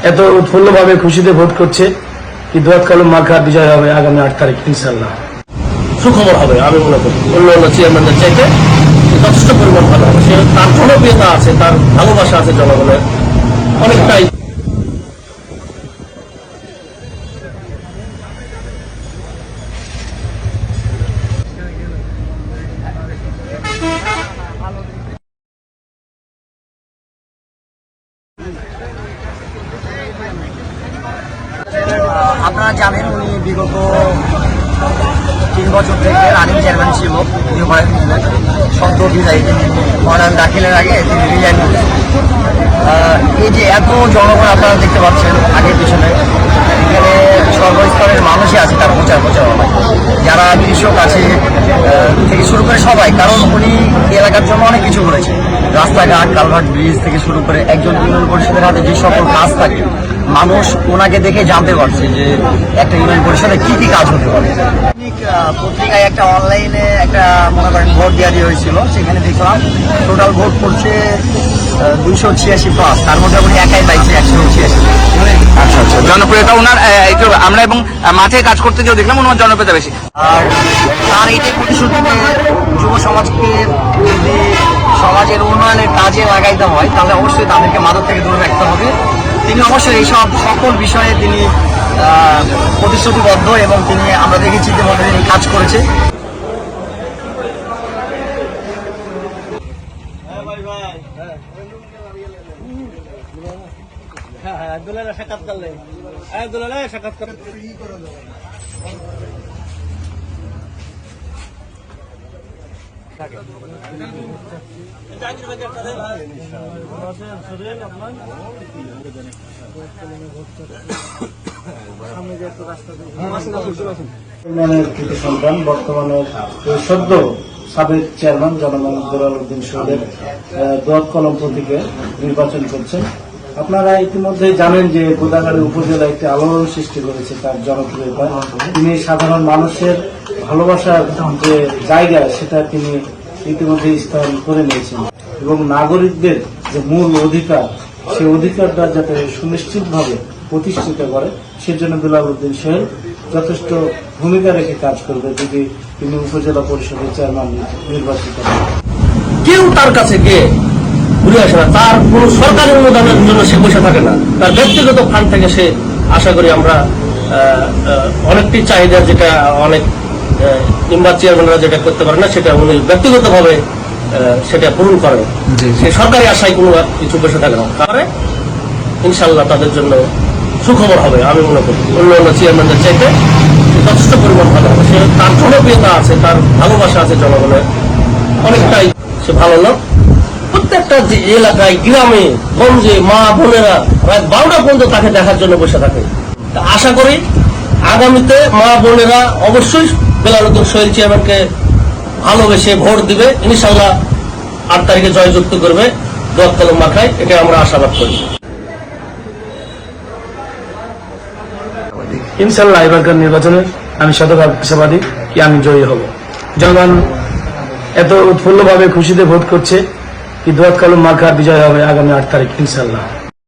এত উৎফুল্লভাবে খুশিতে ভোট করছে কি দোয়াত কলম মার্কা বিজয় হবে আগামী 8 তারিখ ইনশাআল্লাহ। সুখবর হবে আমি মনে করি। অন্যান্য চেয়ারম্যানদের চাইতে যথেষ্ট পরিমাণ ভালো হবে। সে তার জনপ্রিয়তা আছে, তার ভালোবাসা আছে জনগণের অনেকটাই। আপনারা জানেন উনি বিগত 3 বছর থেকে রানিং চেয়ারম্যান ছিল। সদ্য বিদায়ী মনোনয়ন দাখিলের আগে তিনি রিজাইন করেছেন। এই যে এত জনগণ আপনারা দেখতে পাচ্ছেন আগের পিছনে, এখানে সর্বস্তরের মানুষই আছে তার প্রচার যারা কৃষক আছে থেকে শুরু করে সবাই, কারণ উনি এলাকার জন্য অনেক কিছু করেছে। রাস্তাঘাট, কালভার্ট, ব্রিজ থেকে শুরু করে একজন ইউনিয়ন পরিষদের হাতে যে সকল কাজ থাকে মানুষ ওনাকে দেখে জানতে পারছে যে একটা ইউনিয়ন পরিষদে কি কি কাজ হতে পারে। পত্রিকায় একটা অনলাইনে একটা মনে করেন ভোট দেওয়া হয়েছিল, সেখানে দেখলাম টোটাল ভোট করছে 286+, তার মধ্যে উনি একাই পাইছে 186। আচ্ছা আচ্ছা, জনপ্রিয়তা ওনার আমরা এবং মাঠে কাজ করতে গিয়েও দেখলাম ওনার জনপ্রিয়তা বেশি। আর তার এইটাই প্রতিশ্রুতিতে যুব সমাজকে যদি সমাজের উন্নয়নের কাজে লাগাইতে হয় তাহলে অবশ্যই তাদেরকে মাদক থেকে দূরে রাখতে হবে। তিনি অবশ্যই এইসব সকল বিষয়ে তিনি প্রতিশ্রুতিবদ্ধ এবং তিনি আমরা দেখেছি ইতিমধ্যে তিনি কাজ করেছে। সন্তান বর্তমানে সদ্য সাবেক চেয়ারম্যান জনগণ দুলালউদ্দিন শহীদের দোয়াত কলম প্রতীকে নির্বাচন করছেন। আপনারা ইতিমধ্যে জানেন যে গোদাগাড়ী উপজেলা একটি আলোড়ন সৃষ্টি করেছে তার জনপ্রিয়তা। তিনি সাধারণ মানুষের ভালোবাসার যে জায়গা সেটা তিনি ইতিমধ্যে স্থান করে নিয়েছেন এবং নাগরিকদের যে মূল অধিকার সেই অধিকারটা যাতে সুনিশ্চিতভাবে প্রতিষ্ঠিত করে সেজন্য দুলালউদ্দিন শহীদ যথেষ্ট ভূমিকা রেখে কাজ করবে যদি তিনি উপজেলা পরিষদের চেয়ারম্যান নির্বাচিত হন। কেউ তার কাছে গিয়ে ঘুরে আসে না, তার কোন সরকারি অনুদানের জন্য সে বসে থাকে না, তার ব্যক্তিগত ফান্ড থেকে সে আশা করি আমরা অনেকটি চাহিদা যেটা অনেক মেম্বার চেয়ারম্যানরা যেটা করতে পারে না সেটা উনি ব্যক্তিগতভাবে সেটা পূরণ করেন। সে সরকারি আশায় কোনো কিছু বসে থাকে না, কারণে ইনশাল্লাহ তাদের জন্য সুখবর হবে আমি মনে করি। অন্যান্য চেয়ারম্যানদের চাইতে যথেষ্ট পরিমাণ ভালো হবে। সে তার জনপ্রিয়তা আছে, তার ভালোবাসা আছে জনগণের অনেকটাই। সে ভালো লোক। প্রত্যেকটা যে এলাকায়, গ্রামে গঞ্জে মা বোনেরা রাত 12টা পর্যন্ত তাকে দেখার জন্য বসে থাকে। আশা করি আগামীতে মা বোনেরা অবশ্যই দুলালউদ্দিন শহীদ চেয়ারম্যানকে ভালোবেসে ভোট দিবে, ইনশাআল্লাহ 8 তারিখে জয়যুক্ত করবে দোয়াত কলম মার্কায়, এটা আমরা আশাবাদ করি। ইনশাআল্লাহ এবারকার নির্বাচনে আমি শতভাগ আশাবাদী কি আমি জয়ী হব। জনগণ এত উৎফুল্লভাবে খুশিতে ভোট করছে কি দোয়াত কলম মার্কা বিজয় হবে আগামী 8 তারিখ ইনশাআল্লাহ।